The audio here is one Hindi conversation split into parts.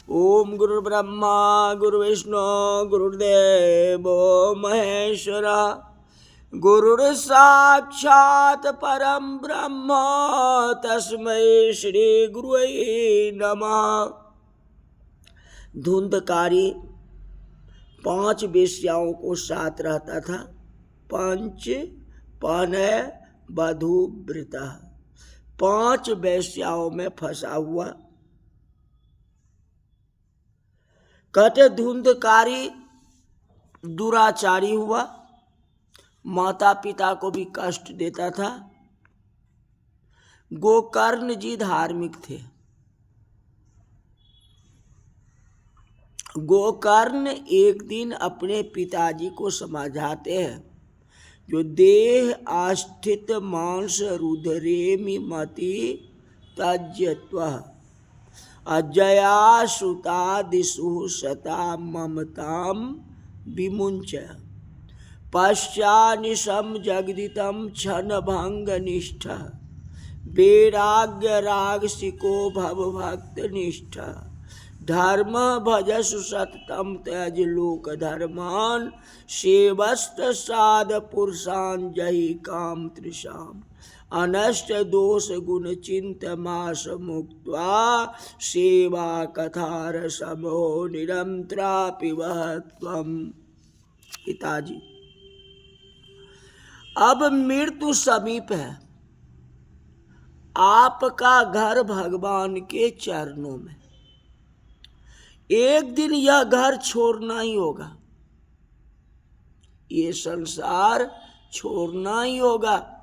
ओम गुरुर्ब्रह्मा गुरुर्विष्णु गुरुर्देवो महेश्वरः गुरुर्साक्षात् परम ब्रह्म तस्मै श्री गुरुवे नमः। धुंधकारी 5 वेश्याओं को साथ रहता था। पंच पनय वधू वृता, 5 वेश्याओं में फंसा हुआ। कहते धुंधकारी दुराचारी हुआ, माता पिता को भी कष्ट देता था। गोकर्ण जी धार्मिक थे। गोकर्ण एक दिन अपने पिताजी को समझाते हैं, जो देह आस्थित मांस रुद्रेमि मति त्यज्यत्वः अजया सुता दिशु सता ममताम विमुंच पश्चानिशम जगदितम क्षण भंग निष्ठ वैराग्य रागसिको भव भक्त निष्ठ धर्म भजसु सततम त्यज लोक धर्मान सेवस्त साध पुरुषान जहि काम तृषाम अनष्ट दोष गुण चिंत मास मुक्त्वा सेवा कथार समो निरंतरा पिबत्वम। पिताजी, अब मृत्यु समीप है। आपका घर भगवान के चरणों में। एक दिन यह घर छोड़ना ही होगा, ये संसार छोड़ना ही होगा,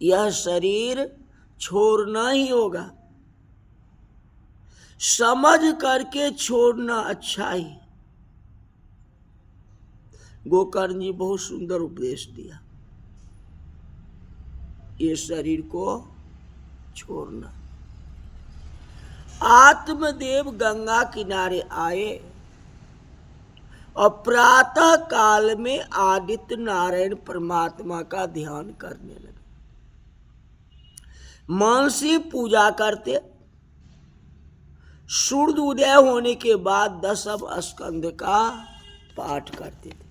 यह शरीर छोड़ना ही होगा। समझ करके छोड़ना अच्छा ही। गोकर्ण जी बहुत सुंदर उपदेश दिया, ये शरीर को छोड़ना। आत्मदेव गंगा किनारे आए और प्रातः काल में आदित्य नारायण परमात्मा का ध्यान करने लगे। मानसी पूजा करते। सूर्य उदय होने के बाद 10 स्कंध का पाठ करते थे।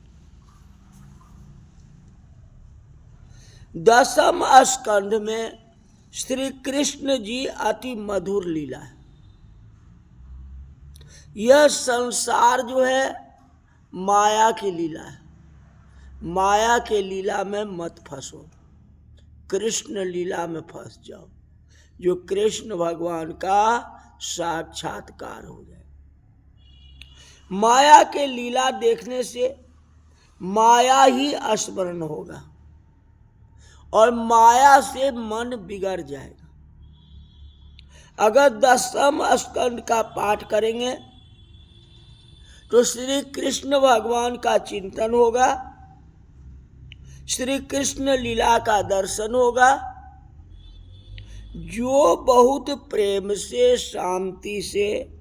10 स्कंध में श्री कृष्ण जी अति मधुर लीला है। यह संसार जो है माया की लीला है। माया के लीला में मत फंसो, कृष्ण लीला में फंस जाओ, जो कृष्ण भगवान का साक्षात्कार हो जाए। माया के लीला देखने से माया ही स्मरण होगा और माया से मन बिगड़ जाएगा। अगर 10 स्कंद का पाठ करेंगे तो श्री कृष्ण भगवान का चिंतन होगा, श्री कृष्ण लीला का दर्शन होगा। जो बहुत प्रेम से शांति से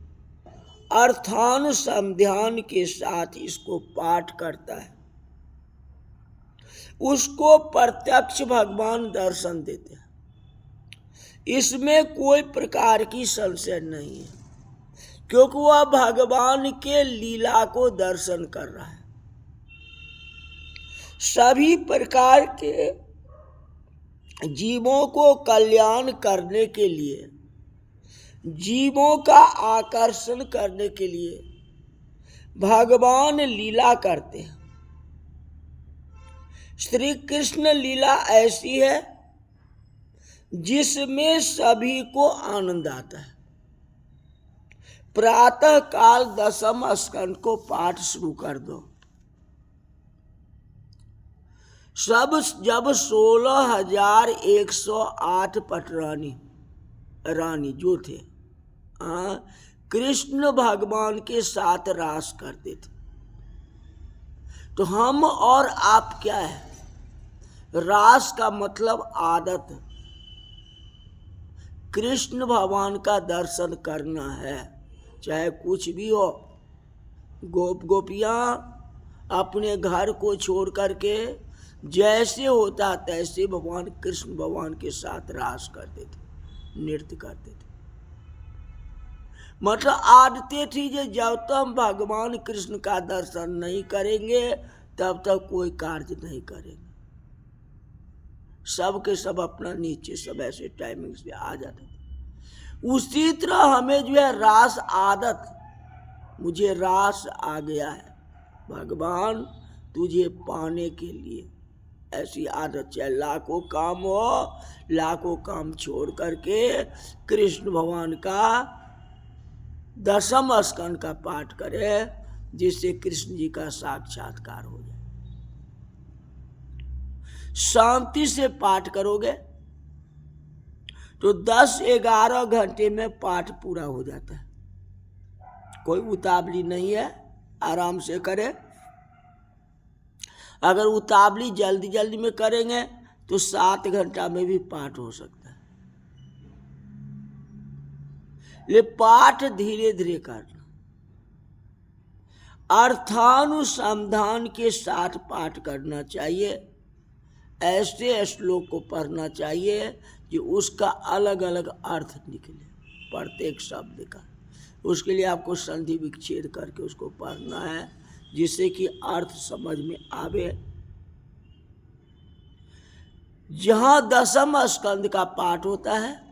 अर्थानुसंधान के साथ इसको पाठ करता है, उसको प्रत्यक्ष भगवान दर्शन देते हैं। इसमें कोई प्रकार की संशय नहीं है, क्योंकि वह भगवान के लीला को दर्शन कर रहा है। सभी प्रकार के जीवों को कल्याण करने के लिए, जीवों का आकर्षण करने के लिए भगवान लीला करते हैं। श्री कृष्ण लीला ऐसी है जिसमें सभी को आनंद आता है। प्रातः काल 10 स्कंद को पाठ शुरू कर दो। सब जब 16,108 रानी जो थे कृष्ण भगवान के साथ रास करते थे, तो हम और आप क्या है? रास का मतलब आदत। कृष्ण भगवान का दर्शन करना है, चाहे कुछ भी हो। गोपियां अपने घर को छोड़ करके जैसे होता तैसे भगवान कृष्ण भगवान के साथ रास करते थे, नृत्य करते थे। मतलब आदतें थी जो जब तक हम भगवान कृष्ण का दर्शन नहीं करेंगे तब तक कोई कार्य नहीं करेंगे। सब के सब अपना नीचे सब ऐसे टाइमिंग से आ जाते थे। उसी तरह हमें जो है रास आदत, मुझे रास आ गया है भगवान तुझे पाने के लिए, ऐसी आदत चाहे लाखों काम हो, लाखों काम छोड़ करके कृष्ण भगवान का 10वें स्कंद का पाठ करे, जिससे कृष्ण जी का साक्षात्कार हो जाए। शांति से पाठ करोगे तो 10-11 घंटे में पाठ पूरा हो जाता है। कोई उतावली नहीं है, आराम से करें। अगर उतावली जल्दी जल्दी में करेंगे तो 7 घंटा में भी पाठ हो सकता है। ये पाठ धीरे धीरे करना, अर्थानुसंधान के साथ पाठ करना चाहिए। ऐसे श्लोक को पढ़ना चाहिए कि उसका अलग अलग अर्थ निकले प्रत्येक शब्द का। उसके लिए आपको संधि विच्छेद करके उसको पढ़ना है, जिससे कि अर्थ समझ में आवे। जहाँ 10वें स्कंद का पाठ होता है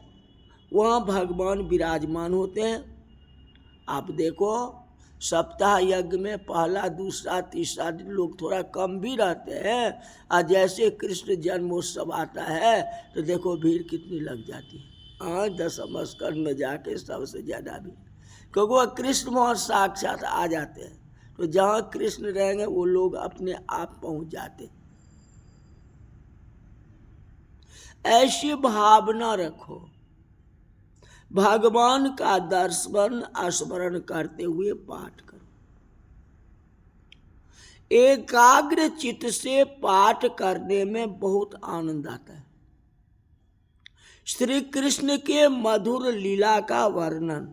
वहाँ भगवान विराजमान होते हैं। आप देखो सप्ताह यज्ञ में पहला, दूसरा, तीसरा दिन लोग थोड़ा कम भी रहते हैं, और जैसे कृष्ण जन्मोत्सव आता है तो देखो भीड़ कितनी लग जाती है। हाँ, 10वें स्कंद में जाके सबसे ज़्यादा भीड़, क्योंकि वह कृष्ण वहाँ साक्षात आ जाते हैं। तो जहाँ कृष्ण रहेंगे वो लोग अपने आप पहुँच जाते। ऐसी भावना रखो, भगवान का दर्शन स्मरण करते हुए पाठ करो। एकाग्र चित्त से पाठ करने में बहुत आनंद आता है। श्री कृष्ण के मधुर लीला का वर्णन,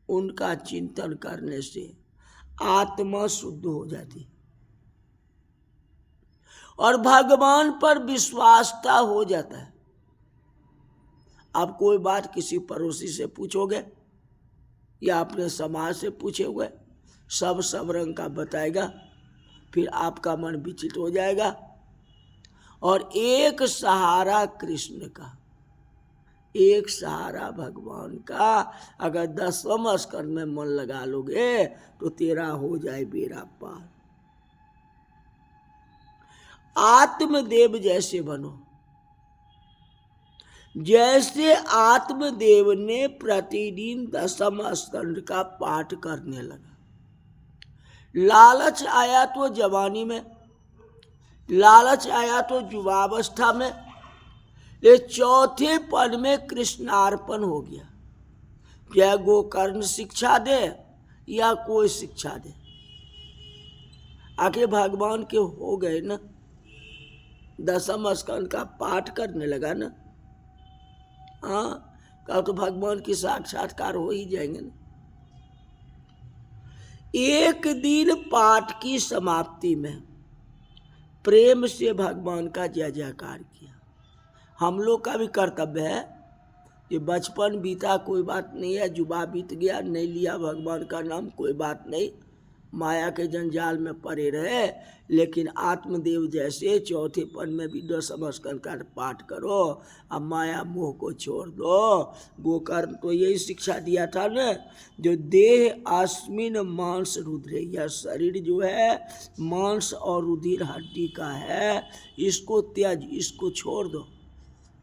उनका चिंतन करने से आत्मा शुद्ध हो जाती और भगवान पर विश्वासता हो जाता है। आप कोई बात किसी पड़ोसी से पूछोगे या अपने समाज से पूछे हुए, सब रंग का बताएगा, फिर आपका मन विचलित हो जाएगा। और एक सहारा कृष्ण का, एक सहारा भगवान का अगर 10वें स्कंद में मन लगा लोगे तो तेरा हो जाए बेड़ा पार। आत्मदेव जैसे बनो, जैसे आत्मदेव ने प्रतिदिन 10वें स्कंद का पाठ करने लगा। लालच आया तो जवानी में, लालच आया तो युवावस्था में, ये चौथे पद में कृष्णार्पण हो गया। क्या गोकर्ण शिक्षा दे या कोई शिक्षा दे, आखिर भगवान के हो गए ना, 10वें स्कंद का पाठ करने लगा ना। हाँ, कहा तो भगवान की साक्षात्कार हो ही जाएंगे ना। एक दिन पाठ की समाप्ति में प्रेम से भगवान का जय जयकार किया। हम लोग का भी कर्तव्य है कि बचपन बीता कोई बात नहीं है, जुबा बीत गया, नहीं लिया भगवान का नाम कोई बात नहीं, माया के जंजाल में पड़े रहे, लेकिन आत्मदेव जैसे चौथे पद में भी 10वें स्कंद का पाठ करो, अब माया मोह को छोड़ दो। गोकर्ण तो यही शिक्षा दिया था न, जो देह आस्मिन मांस रुधिर, यह शरीर जो है मांस और रुधिर हड्डी का है, इसको त्याज, इसको छोड़ दो,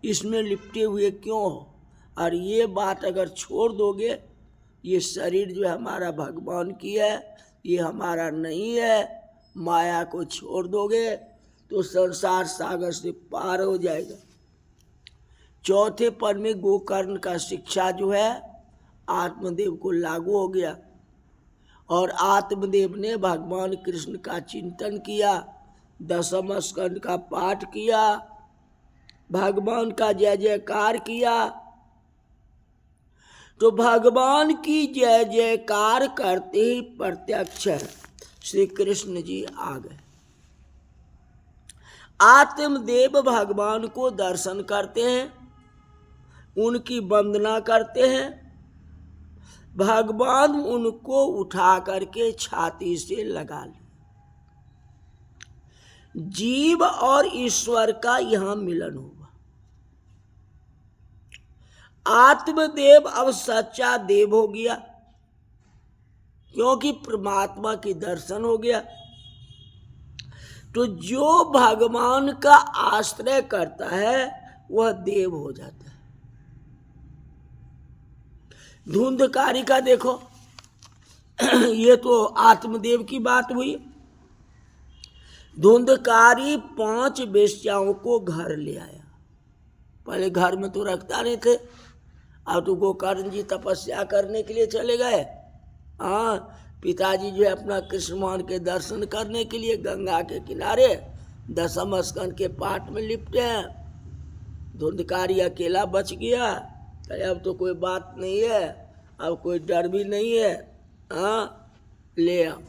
इसमें लिपटे हुए क्यों हो। और ये बात अगर छोड़ दोगे, ये शरीर जो है हमारा भगवान की है, ये हमारा नहीं है, माया को छोड़ दोगे तो संसार सागर से पार हो जाएगा। चौथे पद में गोकर्ण का शिक्षा जो है आत्मदेव को लागू हो गया, और आत्मदेव ने भगवान कृष्ण का चिंतन किया, 10वें स्कंद का पाठ किया, भगवान का जय जयकार किया। तो भगवान की जय जयकार करते ही प्रत्यक्ष श्री कृष्ण जी आ गए। आत्मदेव भगवान को दर्शन करते हैं, उनकी वंदना करते हैं, भगवान उनको उठा करके छाती से लगा ले। जीव और ईश्वर का यहां मिलन हुआ। आत्मदेव अब सच्चा देव हो गया, क्योंकि परमात्मा की दर्शन हो गया। तो जो भगवान का आश्रय करता है वह देव हो जाता है। धुंधकारी का देखो, ये तो आत्मदेव की बात हुई। धुंधकारी 5 वेश्याओं को घर ले आया। पहले घर में तो रखता नहीं थे, अब तो गोकर्ण जी तपस्या करने के लिए चले गए। हाँ, पिताजी जो है अपना कृष्ण के दर्शन करने के लिए गंगा के किनारे दशम स्कंद के पाठ में लिपटे हैं। धुंधकारी अकेला बच गया। अब तो कोई बात नहीं है, अब कोई डर भी नहीं है। हाँ, ले आओ।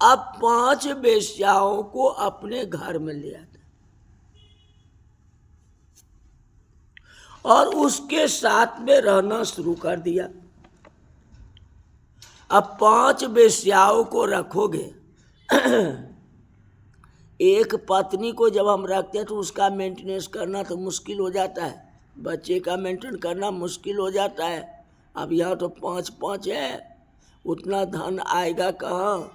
अब 5 वेश्याओं को अपने घर में ले आता और उसके साथ में रहना शुरू कर दिया। अब 5 वेश्याओं को रखोगे, एक पत्नी को जब हम रखते हैं तो उसका मेंटेनेंस करना तो मुश्किल हो जाता है, बच्चे का मेंटेन करना मुश्किल हो जाता है। अब यहाँ तो 5 है, उतना धन आएगा कहाँ?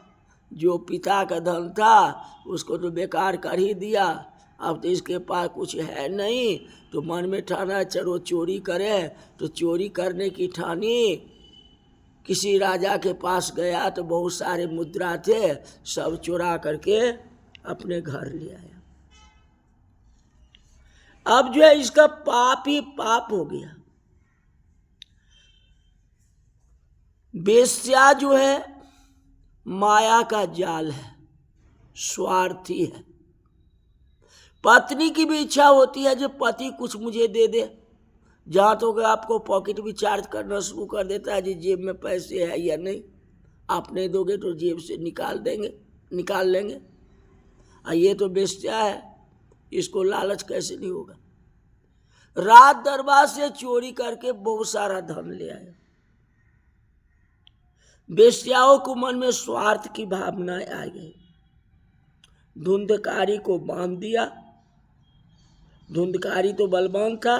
जो पिता का धन था उसको तो बेकार कर ही दिया। अब तो इसके पास कुछ है नहीं, तो मन में ठाना चलो चोरी करें। तो चोरी करने की ठानी, किसी राजा के पास गया तो बहुत सारे मुद्रा थे, सब चुरा करके अपने घर ले आया। अब जो है इसका पाप ही पाप हो गया। वेश्या जो है माया का जाल है, स्वार्थी है। पत्नी की भी इच्छा होती है जो पति कुछ मुझे दे दे, जहाँ तो आपको पॉकेट भी चार्ज करना शुरू कर देता है जी, जेब में पैसे है या नहीं, आप नहीं दोगे तो जेब से निकाल लेंगे। ये तो बेस्या है, इसको लालच कैसे नहीं होगा। रात दरबार से चोरी करके बहुत सारा धन ले आया। वेश्याओं को मन में स्वार्थ की भावना आ गई। धुंधकारी को बांध दिया। धुंधकारी तो बलवान था,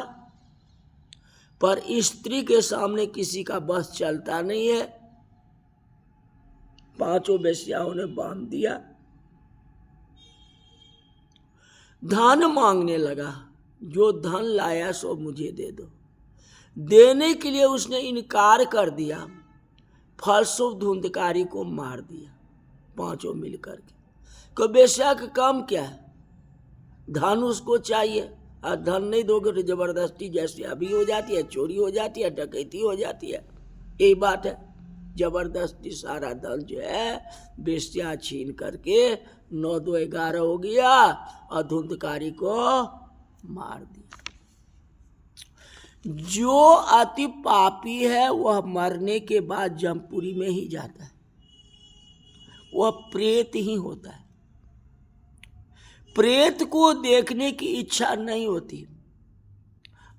पर स्त्री के सामने किसी का बस चलता नहीं है। 5 वेश्याओं ने बांध दिया। धन मांगने लगा, जो धन लाया सो मुझे दे दो। देने के लिए उसने इनकार कर दिया। फलस्वरूप धुंधकारी को मार दिया 5 मिलकर के। तो वेश्या का काम क्या है? धन उसको चाहिए, और धन नहीं दोगे तो जबरदस्ती जैसे अभी हो जाती है, चोरी हो जाती है, डकैती हो जाती है। यही बात है, जबरदस्ती सारा धन जो है वेश्या छीन करके 9 2 11 हो गया और धुंधकारी को मार दिया। जो अति पापी है वह मरने के बाद जमपुरी में ही जाता है, वह प्रेत ही होता है। प्रेत को देखने की इच्छा नहीं होती,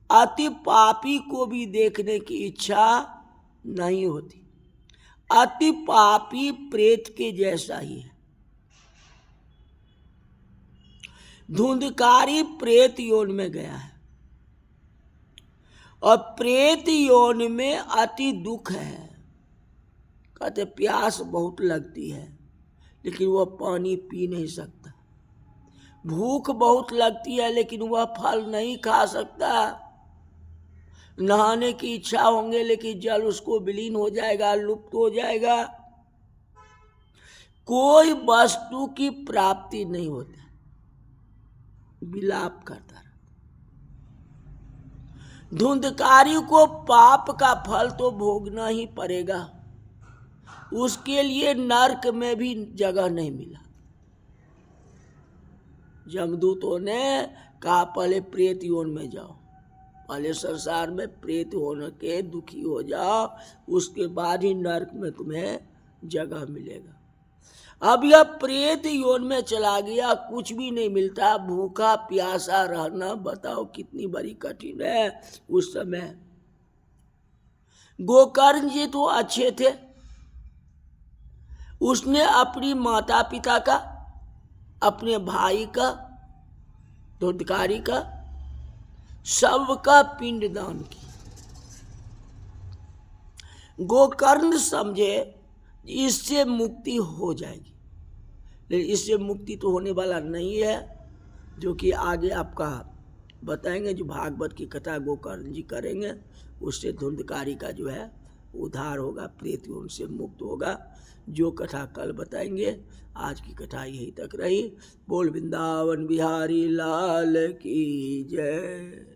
अति पापी को भी देखने की इच्छा नहीं होती। अति पापी प्रेत के जैसा ही है। धुंधकारी प्रेत योन में गया है और प्रेत योन में अति दुख है। कहते प्यास बहुत लगती है लेकिन वह पानी पी नहीं सकता। भूख बहुत लगती है लेकिन वह फल नहीं खा सकता। नहाने की इच्छा होंगे लेकिन जल उसको विलीन हो जाएगा, लुप्त हो जाएगा। कोई वस्तु की प्राप्ति नहीं होती, विलाप करता रहता। धुंधकारी को पाप का फल तो भोगना ही पड़ेगा, उसके लिए नरक में भी जगह नहीं मिला। जमदूतों ने कहा पहले प्रेत योन में जाओ, पहले संसार में प्रेत होने के दुखी हो जाओ, उसके बाद ही नरक में तुम्हें जगह मिलेगा। अब यह प्रेत योन में चला गया, कुछ भी नहीं मिलता, भूखा प्यासा रहना बताओ कितनी बड़ी कठिन है उस समय। गोकर्ण जी तो अच्छे थे, उसने अपनी माता पिता का, अपने भाई का, धुंधकारी का, सबका पिंडदान किया। गोकर्ण समझे इससे मुक्ति हो जाएगी, लेकिन इससे मुक्ति तो होने वाला नहीं है, जो कि आगे आपका बताएंगे। जो भागवत की कथा गोकर्ण जी करेंगे, उससे धुंधकारी का जो है उद्धार होगा, प्रेत उनसे मुक्त होगा। जो कथा कल बताएंगे। आज की कथा यही तक रही। बोल वृंदावन बिहारी लाल की जय।